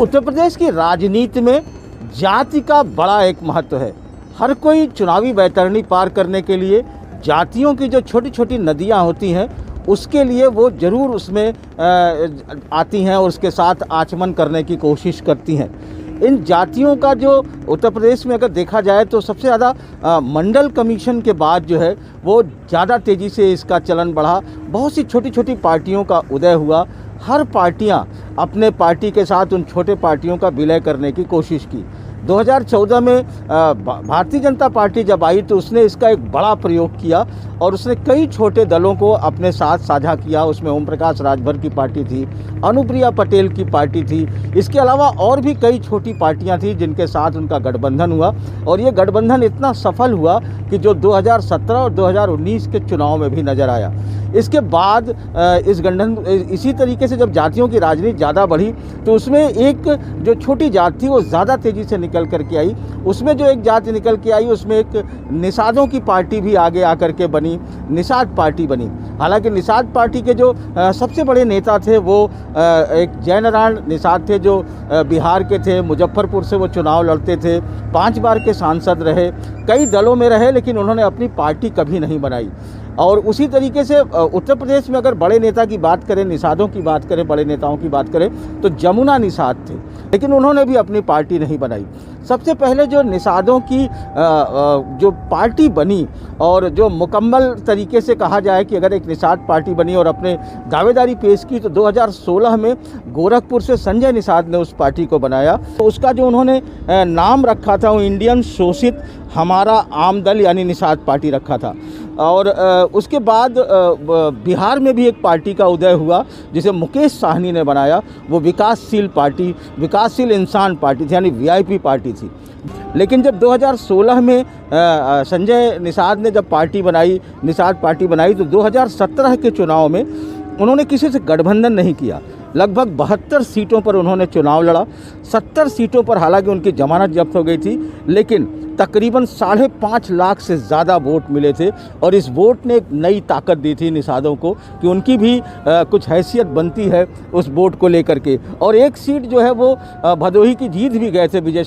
उत्तर प्रदेश की राजनीति में जाति का बड़ा एक महत्व है। हर कोई चुनावी बैतरणी पार करने के लिए जातियों की जो छोटी छोटी नदियां होती हैं उसके लिए वो ज़रूर उसमें आती हैं और उसके साथ आचमन करने की कोशिश करती हैं। इन जातियों का जो उत्तर प्रदेश में अगर देखा जाए तो सबसे ज़्यादा मंडल कमीशन के बाद जो है वो ज़्यादा तेज़ी से इसका चलन बढ़ा। बहुत सी छोटी छोटी पार्टियों का उदय हुआ। हर पार्टियां अपने पार्टी के साथ उन छोटे पार्टियों का विलय करने की कोशिश की। 2014 में भारतीय जनता पार्टी जब आई तो उसने इसका एक बड़ा प्रयोग किया और उसने कई छोटे दलों को अपने साथ साझा किया। उसमें ओम प्रकाश राजभर की पार्टी थी, अनुप्रिया पटेल की पार्टी थी, इसके अलावा और भी कई छोटी पार्टियां थी जिनके साथ उनका गठबंधन हुआ और ये गठबंधन इतना सफल हुआ कि जो 2017 और 2019 के चुनाव में भी नज़र आया। इसके बाद इसी तरीके से जब जातियों की राजनीति ज़्यादा बढ़ी तो उसमें एक जो छोटी जात थी वो ज़्यादा तेज़ी से निकल करके आई। उसमें जो एक जाति निकल के आई उसमें एक निषादों की पार्टी भी आगे आकर के बनी, निषाद पार्टी बनी। हालांकि निषाद पार्टी के जो सबसे बड़े नेता थे वो एक जयनारायण निषाद थे जो बिहार के थे, मुजफ्फरपुर से वो चुनाव लड़ते थे, 5 बार के सांसद रहे, कई दलों में रहे, लेकिन उन्होंने अपनी पार्टी कभी नहीं बनाई। और उसी तरीके से उत्तर प्रदेश में अगर बड़े नेता की बात करें, निषादों की बात करें, बड़े नेताओं की बात करें तो जमुना निषाद थे, लेकिन उन्होंने भी अपनी पार्टी नहीं बनाई। सबसे पहले जो निषादों की जो पार्टी बनी और जो मुकम्मल तरीके से कहा जाए कि अगर एक निषाद पार्टी बनी और अपने दावेदारी पेश की तो 2016 में गोरखपुर से संजय निषाद ने उस पार्टी को बनाया। तो उसका जो उन्होंने नाम रखा था वो इंडियन शोषित हमारा आम दल यानी निषाद पार्टी रखा था। और उसके बाद बिहार में भी एक पार्टी का उदय हुआ जिसे मुकेश साहनी ने बनाया। वो विकासशील पार्टी, विकासशील इंसान पार्टी थी यानी वीआईपी पार्टी थी। लेकिन जब 2016 में संजय निषाद ने जब निषाद पार्टी बनाई तो 2017 के चुनाव में उन्होंने किसी से गठबंधन नहीं किया। लगभग 72 सीटों पर उन्होंने चुनाव लड़ा। 70 सीटों पर हालांकि उनकी जमानत जब्त हो गई थी, लेकिन तकरीबन 5.5 लाख से ज़्यादा वोट मिले थे और इस वोट ने एक नई ताकत दी थी निषादों को कि उनकी भी कुछ हैसियत बनती है उस वोट को लेकर के। और एक सीट जो है वो भदोही की जीत भी गए थे विजय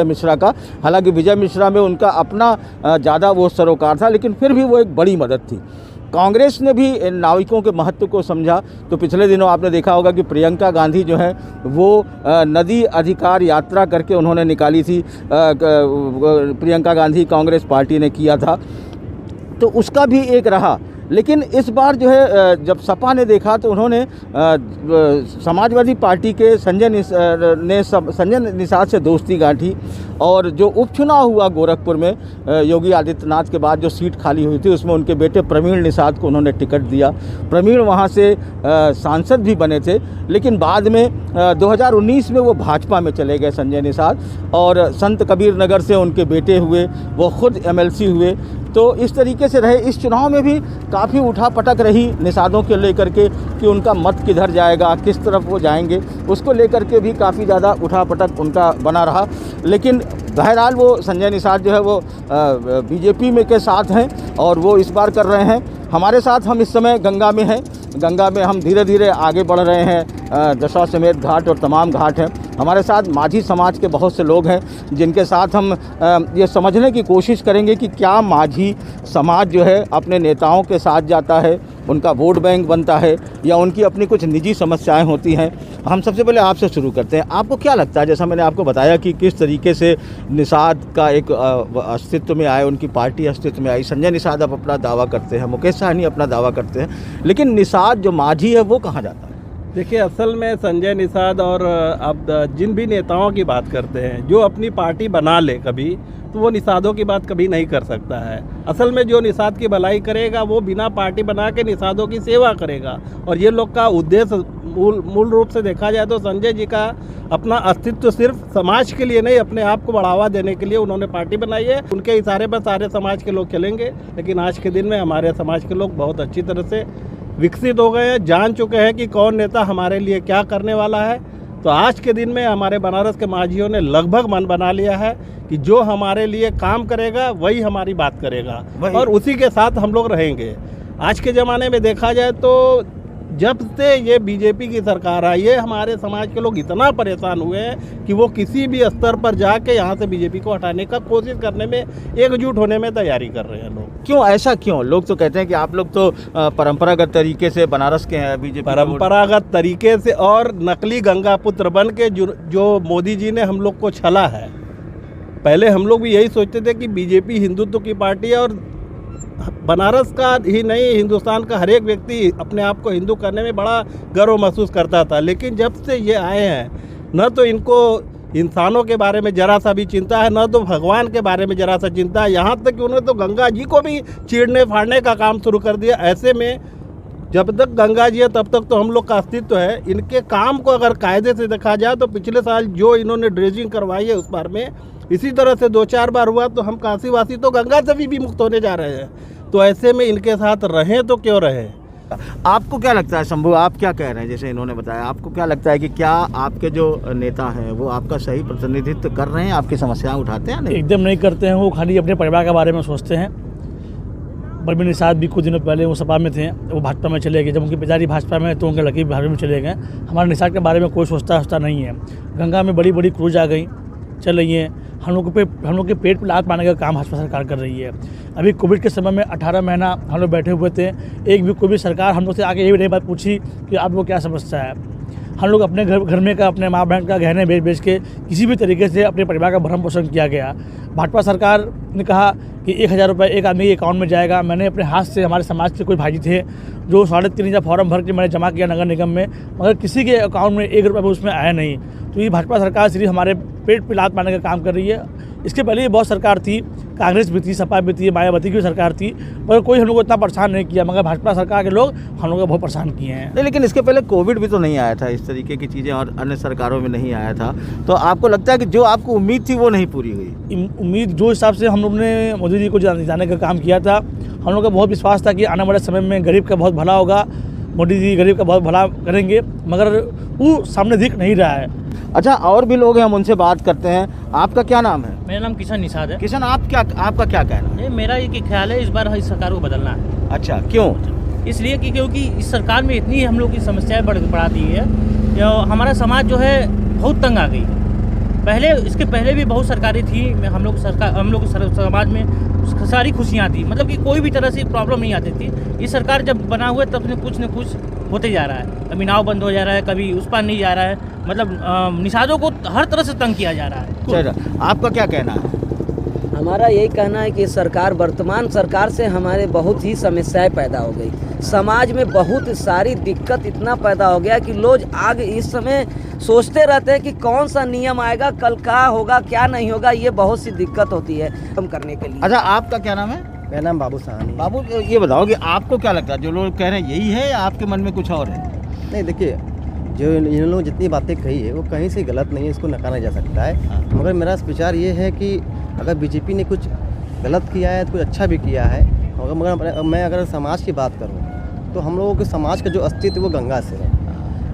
मिश्रा का। हालांकि विजय मिश्रा में उनका अपना ज़्यादा वो सरोकार था, लेकिन फिर भी वो एक बड़ी मदद थी। कांग्रेस ने भी नाविकों के महत्व को समझा तो पिछले दिनों आपने देखा होगा कि प्रियंका गांधी जो है वो नदी अधिकार यात्रा करके उन्होंने निकाली थी। प्रियंका गांधी कांग्रेस पार्टी ने किया था तो उसका भी एक रहा। लेकिन इस बार जो है जब सपा ने देखा तो उन्होंने समाजवादी पार्टी के संजय निषाद से दोस्ती गांठी और जो उपचुनाव हुआ गोरखपुर में योगी आदित्यनाथ के बाद जो सीट खाली हुई थी उसमें उनके बेटे प्रवीण निषाद को उन्होंने टिकट दिया। प्रवीण वहां से सांसद भी बने थे, लेकिन बाद में 2019 में वो भाजपा में चले गए संजय निषाद और संत कबीर नगर से उनके बेटे हुए, वो खुद एमएलसी हुए। तो इस तरीके से रहे। इस चुनाव में भी काफ़ी उठापटक रही निषादों के लेकर के कि उनका मत किधर जाएगा, किस तरफ वो जाएंगे, उसको लेकर के भी काफ़ी ज़्यादा उठापटक उनका बना रहा। लेकिन बहरहाल वो संजय निषाद जो है वो बीजेपी में के साथ हैं और वो इस बार कर रहे हैं। हमारे साथ हम इस समय गंगा में हैं। गंगा में हम धीरे धीरे आगे बढ़ रहे हैं। दशाश्वमेध घाट और तमाम घाट हैं। हमारे साथ माझी समाज के बहुत से लोग हैं जिनके साथ हम ये समझने की कोशिश करेंगे कि क्या माझी समाज जो है अपने नेताओं के साथ जाता है, उनका वोट बैंक बनता है या उनकी अपनी कुछ निजी समस्याएं होती हैं। हम सबसे पहले आपसे शुरू करते हैं। आपको क्या लगता है, जैसा मैंने आपको बताया कि किस तरीके से निषाद का एक अस्तित्व में आए, उनकी पार्टी अस्तित्व में आई। संजय निषाद अब अपना दावा करते हैं, मुकेश साहनी अपना दावा करते हैं, लेकिन निषाद जो माझी है वो कहाँ जाता है? देखिए, असल में संजय निषाद और अब जिन भी नेताओं की बात करते हैं जो अपनी पार्टी बना ले कभी, तो वो निषादों की बात कभी नहीं कर सकता है। असल में जो निषाद की भलाई करेगा वो बिना पार्टी बना के निषादों की सेवा करेगा। और ये लोग का उद्देश्य मूल रूप से देखा जाए तो संजय जी का अपना अस्तित्व सिर्फ समाज के लिए नहीं, अपने आप को बढ़ावा देने के लिए उन्होंने पार्टी बनाई है। उनके इशारे पर सारे समाज के लोग चलेंगे। लेकिन आज के दिन में हमारे समाज के लोग बहुत अच्छी तरह से विकसित हो गए हैं, जान चुके हैं कि कौन नेता हमारे लिए क्या करने वाला है। तो आज के दिन में हमारे बनारस के माझियों ने लगभग मन बना लिया है कि जो हमारे लिए काम करेगा वही हमारी बात करेगा और उसी के साथ हम लोग रहेंगे। आज के ज़माने में देखा जाए तो जब से ये बीजेपी की सरकार आई है हमारे समाज के लोग इतना परेशान हुए हैं कि वो किसी भी स्तर पर जाके यहाँ से बीजेपी को हटाने का कोशिश करने में, एकजुट होने में तैयारी कर रहे हैं लोग। क्यों ऐसा क्यों? लोग तो कहते हैं कि आप लोग तो परंपरागत तरीके से बनारस के हैं, बीजेपी परंपरागत तरीके से और नकली गंगा पुत्र बन के जो मोदी जी ने हम लोग को छला है। पहले हम लोग भी यही सोचते थे कि बीजेपी हिंदुत्व की पार्टी है और बनारस का ही नहीं हिंदुस्तान का हर एक व्यक्ति अपने आप को हिंदू करने में बड़ा गर्व महसूस करता था। लेकिन जब से ये आए हैं न तो इनको इंसानों के बारे में जरा सा भी चिंता है, न तो भगवान के बारे में जरा सा चिंता है। यहाँ तक कि उन्होंने तो गंगा जी को भी चीरने फाड़ने का काम शुरू कर दिया। ऐसे में जब तक गंगा जी है तब तक तो हम लोग का अस्तित्व है। इनके काम को अगर कायदे से देखा जाए तो पिछले साल जो इन्होंने ड्रेजिंग करवाई है उस बार में इसी तरह से 2-4 बार हुआ, तो हम काशीवासी तो गंगा से भी मुक्त होने जा रहे हैं। तो ऐसे में इनके साथ रहें तो क्यों रहें। आपको क्या लगता है शंभू, आप क्या कह रहे हैं? जैसे इन्होंने बताया, आपको क्या लगता है कि क्या आपके जो नेता हैं वो आपका सही प्रतिनिधित्व कर रहे हैं, आपकी समस्याएं उठाते हैं? नहीं, एकदम नहीं करते हैं। वो खाली अपने परिवार के बारे में सोचते हैं। बलबीर निषाद भी कुछ दिनों पहले वो सपा में थे, वो भाजपा में चले गए। जब उनकी पिताजी भाजपा में तो उनके लकी भाजपा में चले गए। हमारे निषाद के बारे में कोई सोचता नहीं है। गंगा में बड़ी बड़ी क्रूज आ गई, चल रही है। हम लोग के पेट पे लात मारने का काम भाजपा सरकार कर रही है। अभी कोविड के समय में 18 महीना हम लोग बैठे हुए थे, एक भी कोई भी सरकार हम लोग से आके ये भी नहीं बात पूछी कि आप लोग क्या समस्या है। हम लोग अपने घर में का अपने माँ बहन का गहने बेच के किसी भी तरीके से अपने परिवार का भरण पोषण किया गया। भाजपा सरकार ने कहा कि 1000 रुपये एक आदमी के अकाउंट में जाएगा। मैंने अपने हाथ से, हमारे समाज से कोई भाई थे जो 3,500 फॉर्म भर के मैंने जमा किया नगर निगम में, मगर किसी के अकाउंट में 1 रुपया भी उसमें आया नहीं। तो ये भाजपा सरकार सिर्फ हमारे पेट पे लात मारने का काम कर रही है। इसके पहले ये बहुत सरकार थी, कांग्रेस भी थी, सपा भी थी, मायावती की सरकार थी, पर कोई हम लोग को इतना परेशान नहीं किया। मगर भाजपा सरकार के लोग हम लोग को बहुत परेशान किए हैं। नहीं, लेकिन इसके पहले कोविड भी तो नहीं आया था, इस तरीके की चीज़ें और अन्य सरकारों में नहीं आया था। तो आपको लगता है कि जो आपको उम्मीद थी वो नहीं पूरी हुई? उम्मीद जो हिसाब से हम लोग ने मोदी जी को जाने का काम किया था, हम लोग का बहुत विश्वास था कि आने वाले समय में गरीब का बहुत भला होगा, मोदी जी गरीब का बहुत भला करेंगे, मगर वो सामने दिख नहीं रहा है। अच्छा, और भी लोग हैं, हम उनसे बात करते हैं। आपका क्या नाम है? मेरा नाम किशन निषाद है। किशन, आपका क्या कहना है? मेरा ये ख्याल है इस बार इस सरकार को बदलना है। अच्छा, क्यों? इसलिए कि क्योंकि इस सरकार में इतनी हम लोग की समस्याएं बढ़ा दी है, हमारा समाज जो है बहुत तंग आ गई। इसके पहले भी बहुत सरकारें थी, हम लोग समाज में सारी खुशियाँ थी, मतलब कि कोई भी तरह से प्रॉब्लम नहीं आती थी। ये सरकार जब बना हुआ है तब से कुछ न कुछ होते जा रहा है। कभी नाव बंद हो जा रहा है, कभी उस पार नहीं जा रहा है, मतलब निषादों को हर तरह से तंग किया जा रहा है। चलो, आपका क्या कहना है? हमारा यही कहना है कि वर्तमान सरकार से हमारे बहुत ही समस्याएं पैदा हो गई। समाज में बहुत सारी दिक्कत इतना पैदा हो गया कि लोग आगे इस समय सोचते रहते हैं कि कौन सा नियम आएगा, कल क्या होगा क्या नहीं होगा। ये बहुत सी दिक्कत होती है कम करने के लिए। अच्छा, आपका क्या नाम है? मेरा नाम बाबू साहनी। बाबू, ये बताओ कि आपको क्या लगता है, जो लोग कह रहे हैं यही है या आपके मन में कुछ और है? नहीं, देखिए, जो इन लोगों जितनी बातें कही है वो कहीं से गलत नहीं है, इसको नकारा जा सकता है। मगर मेरा विचार ये है कि अगर बीजेपी ने कुछ गलत किया है तो कुछ अच्छा भी किया है। मगर मैं अगर समाज की बात करूँ तो हम लोगों के समाज का जो अस्तित्व वो गंगा से है।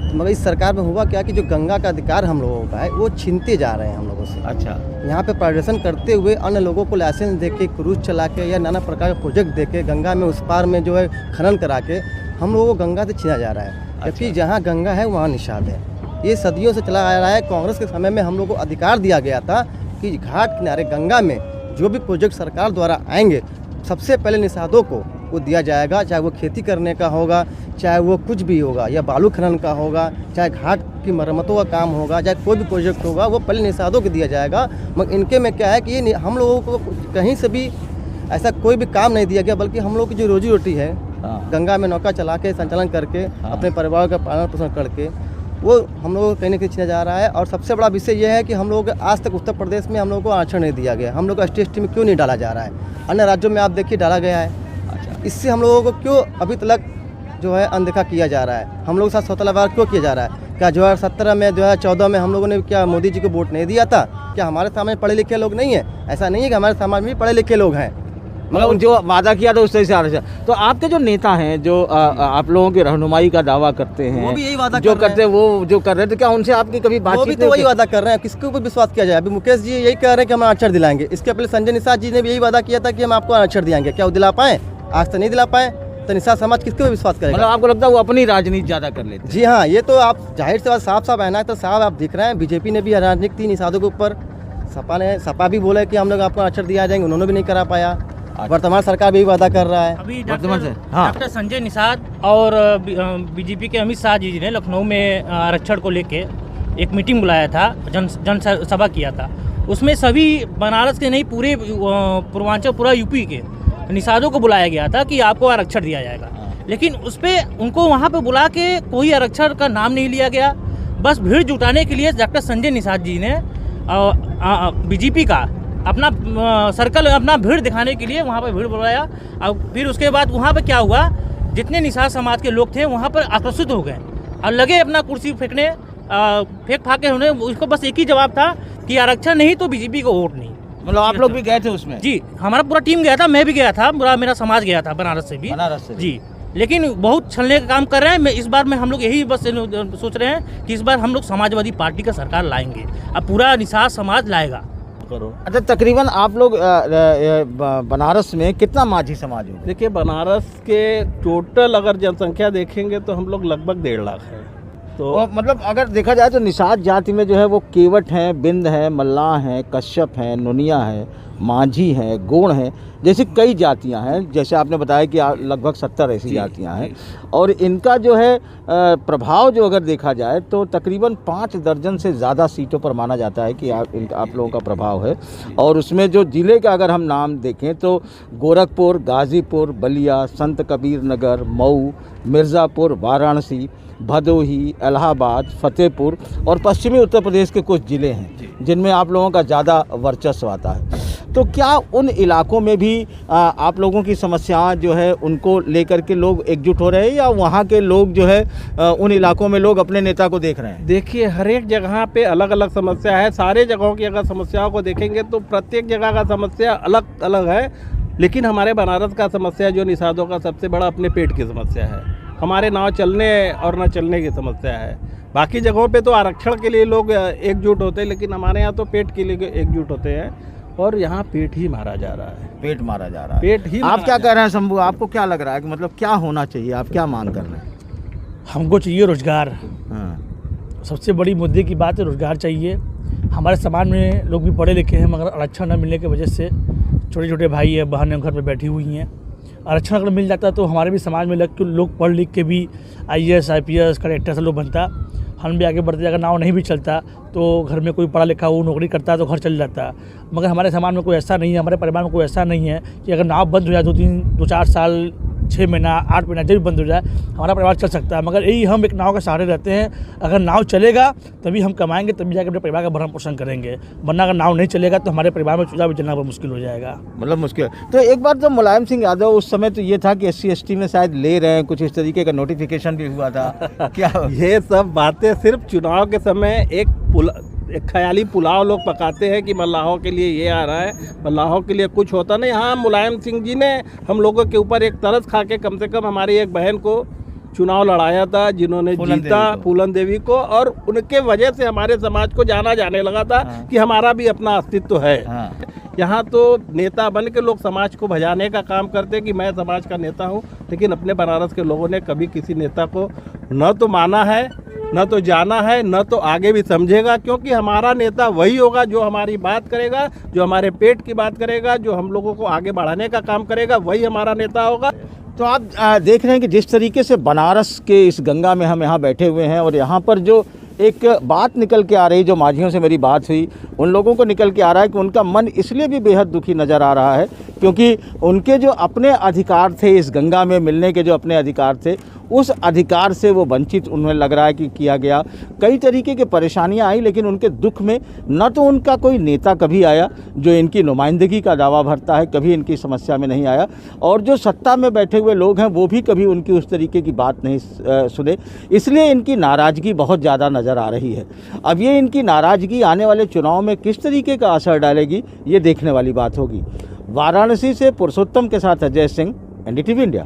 तो मगर इस सरकार में हुआ क्या कि जो गंगा का अधिकार हम लोगों का है वो छीनते जा रहे हैं हम लोगों से। अच्छा, यहाँ पे प्रदर्शन करते हुए अन्य लोगों को लाइसेंस दे के, क्रूज चला के या नाना प्रकार के प्रोजेक्ट दे के गंगा में उस पार में जो है खनन करा के हम लोगों को गंगा से छीना जा रहा है। जबकि जहाँ गंगा है वहाँ निषाद है। ये सदियों से चला आ रहा है। कांग्रेस के समय में हम लोग को अधिकार दिया गया था कि घाट किनारे गंगा में जो भी प्रोजेक्ट सरकार द्वारा आएंगे सबसे पहले निषादों को वो दिया जाएगा, चाहे वो खेती करने का होगा, चाहे वो कुछ भी होगा, या बालू खनन का होगा, चाहे घाट की मरम्मतों का काम होगा, चाहे कोई भी प्रोजेक्ट होगा, वो पहले निषादों को दिया जाएगा। मगर इनके में क्या है कि ये हम लोगों को कहीं से भी ऐसा कोई भी काम नहीं दिया गया, बल्कि हम लोग की जो रोजी रोटी है गंगा में नौका चला के संचालन करके अपने परिवार का पालन पोषण करके वो हम लोगों को कहीं ना कहीं छीना जा रहा है। और सबसे बड़ा विषय यह है कि हम लोग आज तक उत्तर प्रदेश में हम लोग को आरक्षण नहीं दिया गया। हम लोग को ST में क्यों नहीं डाला जा रहा है? अन्य राज्यों में आप देखिए डाला गया है। इससे हम लोगों को क्यों अभी तक जो है अनदेखा किया जा रहा है? हम लोग के साथ सौतेला व्यवहार क्यों किया जा रहा है? क्या 2017 में 2014 में हम लोगों ने क्या मोदी जी को वोट नहीं दिया था? क्या हमारे समाज में पढ़े लिखे लोग नहीं है? ऐसा नहीं है कि हमारे समाज में भी पढ़े लिखे लोग हैं, मतलब जो वादा किया था उस तरह से आ रहा है। तो आपके जो नेता हैं जो आप लोगों की रहनुमाई का दावा करते हैं, वो भी यही वादा जो करते हैं, वो जो कर रहे थे, क्या उनसे आपकी कभी बातचीत? वो भी तो वही वादा कर रहे हैं। किसके ऊपर विश्वास किया जाए? अभी मुकेश जी यही कह रहे हैं कि हम आरक्षण दिलाएंगे। इसके पहले संजय निषाद जी ने भी यही वादा किया था कि हम आपको आरक्षण दिलाएंगे। क्या वो दिला पाए? आज तक नहीं दिला पाए। तो निषाद समाज किसके पे विश्वास मतलब करेगा? आपको लगता है वो अपनी राजनीति ज़्यादा कर लेते हैं? जी हाँ, ये तो आप जाहिर सी बात साफ साफ है ना। तो साहब आप दिख रहे हैं बीजेपी ने भी राजनीति की निषादों के ऊपर, सपा भी बोला कि हम लोग आपको अक्षर दिया जाएंगे, उन्होंने भी नहीं करा पाया। वर्तमान सरकार भी वादा कर रहा है। अभी वर्तमान से हाँ डॉक्टर संजय निषाद और बीजेपी के अमित शाह जी ने लखनऊ में आरक्षण को लेके एक मीटिंग बुलाया था, जन सभा किया था। उसमें सभी बनारस के नहीं पूरे पूर्वांचल पूरा यूपी के निषादों को बुलाया गया था कि आपको आरक्षण दिया जाएगा, लेकिन उस पर उनको वहाँ पे बुला के कोई आरक्षण का नाम नहीं लिया गया। बस भीड़ जुटाने के लिए डॉक्टर संजय निषाद जी ने बीजेपी का अपना सर्कल अपना भीड़ दिखाने के लिए वहाँ पर भीड़ बुलाया। और फिर उसके बाद वहाँ पर क्या हुआ, जितने निषाद समाज के लोग थे वहाँ पर आकर्षित हो गए और लगे अपना कुर्सी फेंकने, फेंक फाके होने। उसको बस एक ही जवाब था कि आरक्षण नहीं तो बीजेपी को वोट नहीं। मतलब आप लोग भी गए थे उसमें? जी, हमारा पूरा टीम गया था, मैं भी गया था, पूरा मेरा समाज गया था बनारस से भी। बनारस से जी, लेकिन बहुत छलने का काम कर रहे हैं। मैं इस बार में हम लोग यही बस सोच रहे हैं कि इस बार हम लोग समाजवादी पार्टी का सरकार लाएंगे, अब पूरा निषाद समाज लाएगा। करो। अच्छा, तकरीबन आप लोग बनारस में कितना माझी समाज हो? देखिए, बनारस के टोटल अगर जनसंख्या देखेंगे तो हम लोग लगभग 1.5 लाख हैं। तो मतलब अगर देखा जाए तो निषाद जाति में जो है वो केवट हैं, बिंद है, मल्लाह हैं, कश्यप हैं, नुनिया है, माझी है, गोण है, जैसे कई जातियां हैं। जैसे आपने बताया कि लगभग 70 ऐसी जातियां हैं और इनका जो है प्रभाव जो अगर देखा जाए तो तकरीबन 5 दर्जन से ज़्यादा सीटों पर माना जाता है कि आप लोगों का प्रभाव है। और उसमें जो ज़िले का अगर हम नाम देखें तो गोरखपुर, गाज़ीपुर, बलिया, संत कबीर नगर, मऊ, मिर्ज़ापुर, वाराणसी, भदोही, इलाहाबाद, फतेहपुर और पश्चिमी उत्तर प्रदेश के कुछ ज़िले हैं जिनमें आप लोगों का ज़्यादा वर्चस्व आता है। तो क्या उन इलाकों में भी आप लोगों की समस्याएं जो है उनको लेकर के लोग एकजुट हो रहे हैं या वहाँ के लोग जो है उन इलाकों में लोग अपने नेता को देख रहे हैं? देखिए, हर एक जगह पे अलग अलग समस्या है। सारे जगहों की अगर समस्याओं को देखेंगे तो प्रत्येक जगह का समस्या अलग अलग है, लेकिन हमारे बनारस का समस्या जो निषादों का सबसे बड़ा अपने पेट की समस्या है। हमारे नाव चलने और न चलने की समस्या है। बाकी जगहों पे तो आरक्षण के लिए लोग एकजुट होते हैं, लेकिन हमारे यहाँ तो पेट के लिए एकजुट होते हैं और यहाँ पेट ही मारा जा रहा है। पेट मारा जा रहा है। पेट ही आप क्या कह रहे हैं शंभू? आपको क्या लग रहा है कि मतलब क्या होना चाहिए? आप क्या मांग कर रहे हैं? हमको चाहिए रोजगार। हाँ। सबसे बड़ी मुद्दे की बात है रोजगार चाहिए। हमारे समाज में लोग भी पढ़े लिखे हैं मगर आरक्षण न मिलने की वजह से छोटे छोटे भाई है बहनें घर पे बैठी हुई हैं। आरक्षण अगर मिल जाता तो हमारे भी समाज में लोग पढ़ लिख के भी IAS IPS कलेक्टर से लोग बनता, हम भी आगे बढ़ते। अगर नाव नहीं भी चलता तो घर में कोई पढ़ा लिखा वो नौकरी करता तो घर चल जाता। मगर हमारे समाज में कोई ऐसा नहीं है, हमारे परिवार में कोई ऐसा नहीं है कि अगर नाव बंद हो जाए 2-4 साल 6 महीना 8 महीना जब भी बंद हो जाए हमारा परिवार चल सकता है। मगर यही हम एक नाव के सहारे रहते हैं। अगर नाव चलेगा तभी हम कमाएंगे, तभी जाकर अपने परिवार का भरण पोषण करेंगे, वरना अगर नाव नहीं चलेगा तो हमारे परिवार में चूल्हा भी चलना बहुत मुश्किल हो जाएगा। मतलब मुश्किल। तो एक बार तो मुलायम सिंह यादव उस समय तो ये था कि SC ST में शायद ले रहे हैं, कुछ इस तरीके का नोटिफिकेशन भी हुआ था। क्या ये सब बातें सिर्फ चुनाव के समय एक ख्याली पुलाव लोग पकाते हैं कि मल्लाहों के लिए ये आ रहा है, मल्लाहों के लिए कुछ होता नहीं। हाँ, मुलायम सिंह जी ने हम लोगों के ऊपर एक तरस खा के कम से कम हमारी एक बहन को चुनाव लड़ाया था, जिन्होंने जीता, फूलन देवी को, और उनके वजह से हमारे समाज को जाना जाने लगा था कि हमारा भी अपना अस्तित्व है। यहाँ तो नेता बन के लोग समाज को भजाने का काम करते हैं कि मैं समाज का नेता हूँ, लेकिन अपने बनारस के लोगों ने कभी किसी नेता को न तो माना है, न तो जाना है, न तो आगे भी समझेगा, क्योंकि हमारा नेता वही होगा जो हमारी बात करेगा, जो हमारे पेट की बात करेगा, जो हम लोगों को आगे बढ़ाने का काम करेगा, वही हमारा नेता होगा। तो आप देख रहे हैं कि जिस तरीके से बनारस के इस गंगा में हम यहाँ बैठे हुए हैं और यहाँ पर जो एक बात निकल के आ रही, जो माझियों से मेरी बात हुई, उन लोगों को निकल के आ रहा है कि उनका मन इसलिए भी बेहद दुखी नज़र आ रहा है क्योंकि उनके जो अपने अधिकार थे, इस गंगा में मिलने के जो अपने अधिकार थे, उस अधिकार से वो वंचित उन्हें लग रहा है कि किया गया। कई तरीके की परेशानियां आई, लेकिन उनके दुख में न तो उनका कोई नेता कभी आया जो इनकी नुमाइंदगी का दावा भरता है, कभी इनकी समस्या में नहीं आया, और जो सत्ता में बैठे हुए लोग हैं वो भी कभी उनकी उस तरीके की बात नहीं सुने। इसलिए इनकी नाराज़गी बहुत ज़्यादा नज़र आ रही है। अब ये इनकी नाराज़गी आने वाले चुनाव में किस तरीके का असर डालेगी, ये देखने वाली बात होगी। वाराणसी से पुरुषोत्तम के साथ अजय सिंह, NDTV इंडिया।